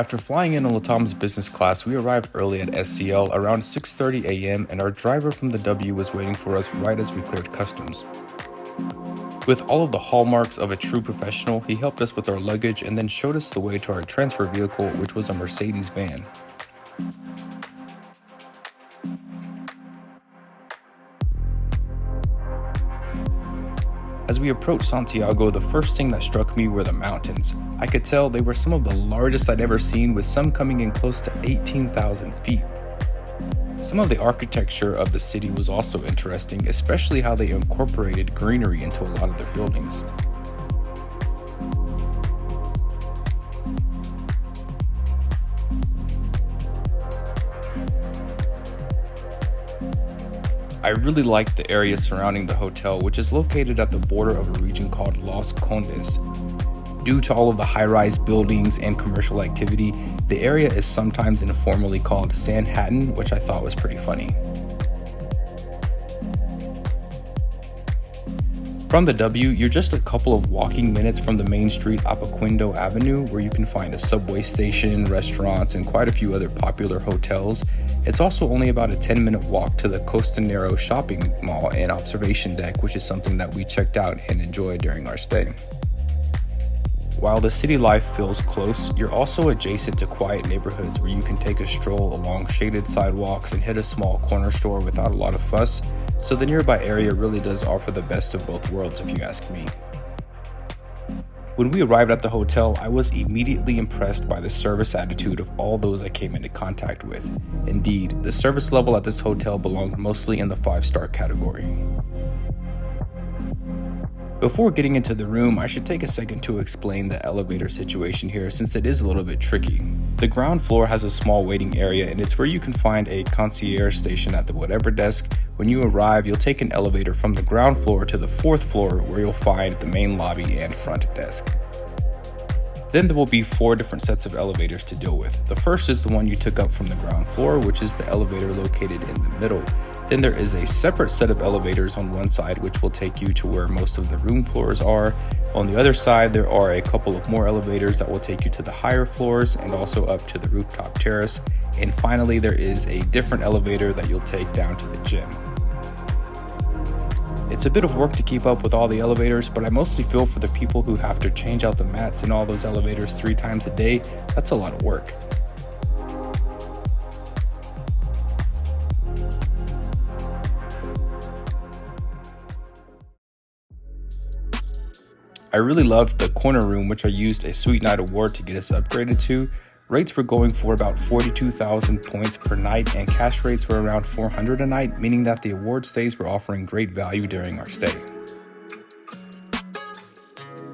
After flying in on Latam's business class, we arrived early at SCL around 6:30 a.m. and our driver from the W was waiting for us right as we cleared customs. With all of the hallmarks of a true professional, he helped us with our luggage and then showed us the way to our transfer vehicle, which was a Mercedes van. As we approached Santiago, the first thing that struck me were the mountains. I could tell they were some of the largest I'd ever seen, with some coming in close to 18,000 feet. Some of the architecture of the city was also interesting, especially how they incorporated greenery into a lot of their buildings. I really liked the area surrounding the hotel, which is located at the border of a region called Los Condes. Due to all of the high-rise buildings and commercial activity, the area is sometimes informally called Sanhattan, which I thought was pretty funny. From the W, you're just a couple of walking minutes from the main street Apaquindo Avenue, where you can find a subway station, restaurants, and quite a few other popular hotels. It's also only about a 10-minute walk to the Costanero shopping mall and observation deck, which is something that we checked out and enjoyed during our stay. While the city life feels close, you're also adjacent to quiet neighborhoods where you can take a stroll along shaded sidewalks and hit a small corner store without a lot of fuss, so the nearby area really does offer the best of both worlds if you ask me. When we arrived at the hotel, I was immediately impressed by the service attitude of all those I came into contact with. Indeed, the service level at this hotel belonged mostly in the 5-star category. Before getting into the room, I should take a second to explain the elevator situation here, since it is a little bit tricky. The ground floor has a small waiting area, and it's where you can find a concierge station at the whatever desk. When you arrive, you'll take an elevator from the ground floor to the 4th floor, where you'll find the main lobby and front desk. Then there will be 4 different sets of elevators to deal with. The first is the one you took up from the ground floor, which is the elevator located in the middle. Then there is a separate set of elevators on one side, which will take you to where most of the room floors are. On the other side, there are a couple of more elevators that will take you to the higher floors and also up to the rooftop terrace. And finally, there is a different elevator that you'll take down to the gym. It's a bit of work to keep up with all the elevators, but I mostly feel for the people who have to change out the mats in all those elevators 3 times a day. That's a lot of work. I really loved the corner room, which I used a Sweet Night Award to get us upgraded to. Rates were going for about 42,000 points per night, and cash rates were around 400 a night, meaning that the award stays were offering great value during our stay.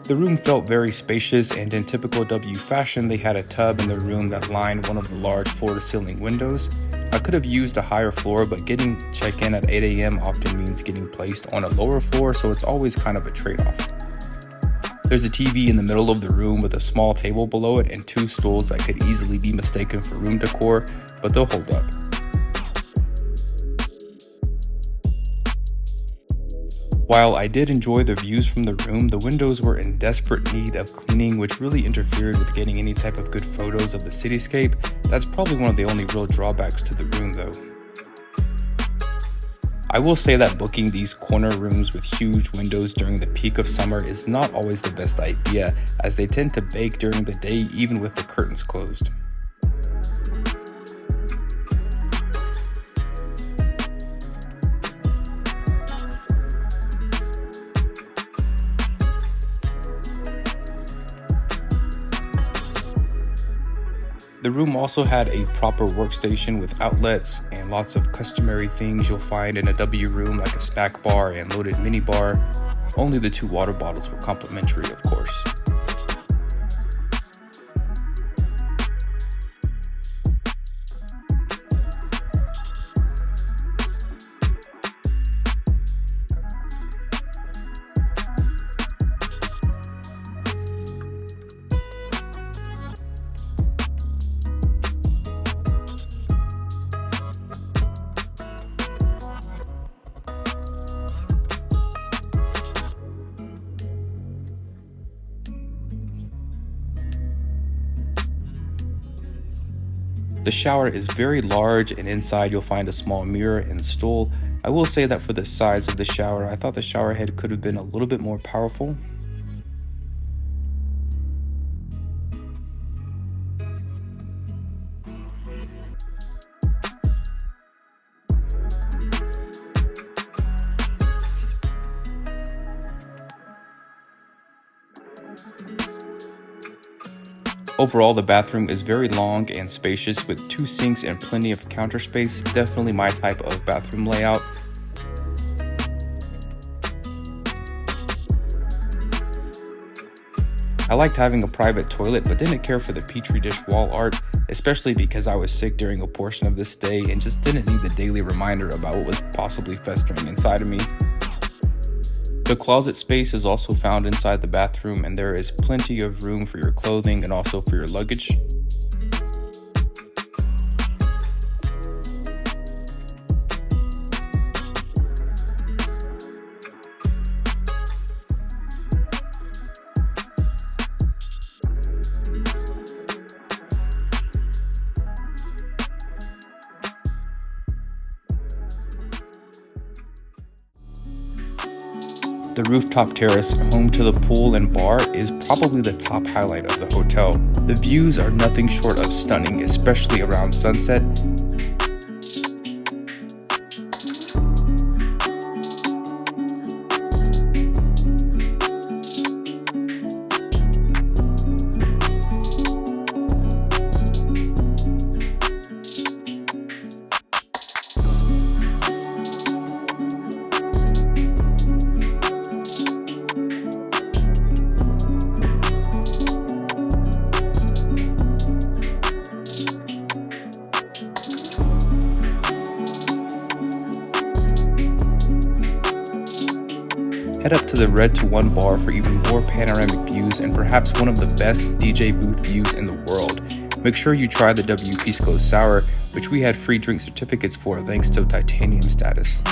The room felt very spacious, and in typical W fashion, they had a tub in the room that lined one of the large floor-to-ceiling windows. I could have used a higher floor, but getting check-in at 8 a.m. often means getting placed on a lower floor, so it's always kind of a trade-off. There's a TV in the middle of the room with a small table below it and 2 stools that could easily be mistaken for room decor, but they'll hold up. While I did enjoy the views from the room, the windows were in desperate need of cleaning, which really interfered with getting any type of good photos of the cityscape. That's probably one of the only real drawbacks to the room though. I will say that booking these corner rooms with huge windows during the peak of summer is not always the best idea, as they tend to bake during the day even with the curtains closed. The room also had a proper workstation with outlets and lots of customary things you'll find in a W room, like a snack bar and loaded mini bar. Only the 2 water bottles were complimentary, of course. The shower is very large, and inside you'll find a small mirror and stool. I will say that for the size of the shower, I thought the shower head could have been a little bit more powerful. Overall, the bathroom is very long and spacious with 2 sinks and plenty of counter space. Definitely my type of bathroom layout. I liked having a private toilet, but didn't care for the petri dish wall art, especially because I was sick during a portion of this stay and just didn't need the daily reminder about what was possibly festering inside of me. The closet space is also found inside the bathroom, and there is plenty of room for your clothing and also for your luggage. The rooftop terrace, home to the pool and bar, is probably the top highlight of the hotel. The views are nothing short of stunning, especially around sunset. Head up to the Red to One bar for even more panoramic views and perhaps one of the best DJ booth views in the world. Make sure you try the W Pisco Sour, which we had free drink certificates for thanks to titanium status.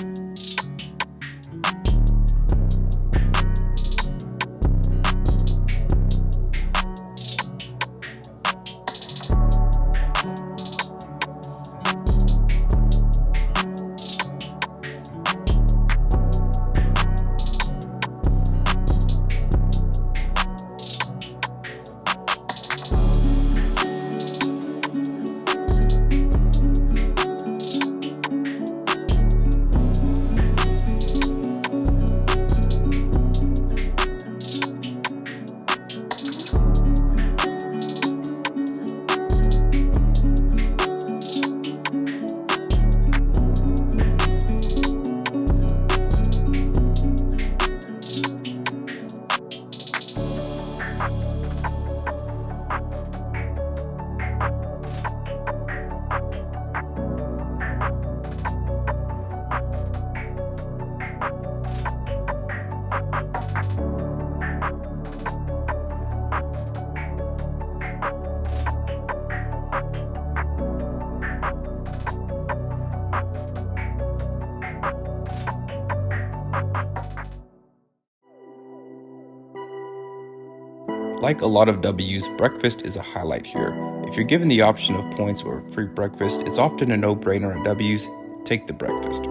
Like a lot of W's, breakfast is a highlight here. If you're given the option of points or free breakfast, it's often a no-brainer at W's. Take the breakfast.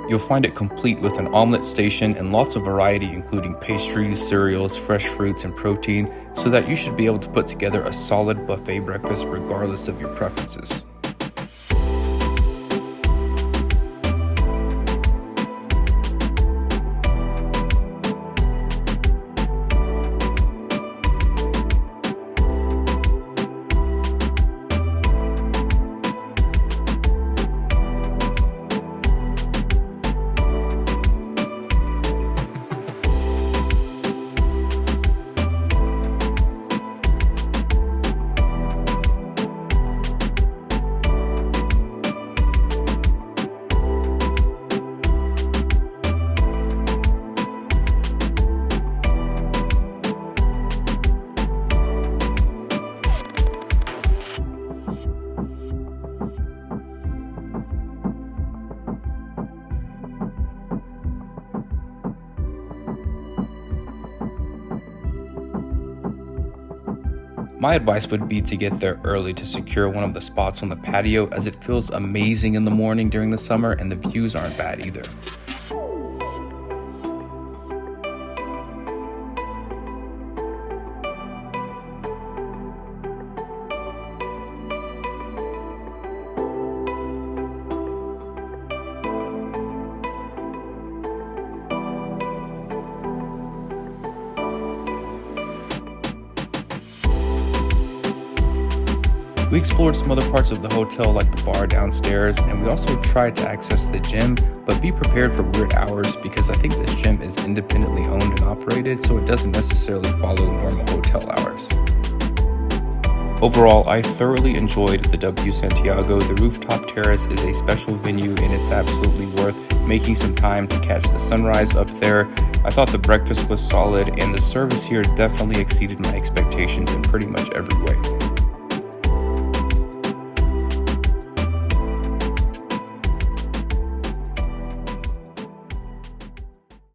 You'll find it complete with an omelet station and lots of variety, including pastries, cereals, fresh fruits, and protein, so that you should be able to put together a solid buffet breakfast regardless of your preferences. My advice would be to get there early to secure one of the spots on the patio, as it feels amazing in the morning during the summer and the views aren't bad either. We explored some other parts of the hotel like the bar downstairs, and we also tried to access the gym, but be prepared for weird hours because I think this gym is independently owned and operated, so it doesn't necessarily follow normal hotel hours. Overall, I thoroughly enjoyed the W Santiago. The Rooftop Terrace is a special venue and it's absolutely worth making some time to catch the sunrise up there. I thought the breakfast was solid and the service here definitely exceeded my expectations in pretty much every way.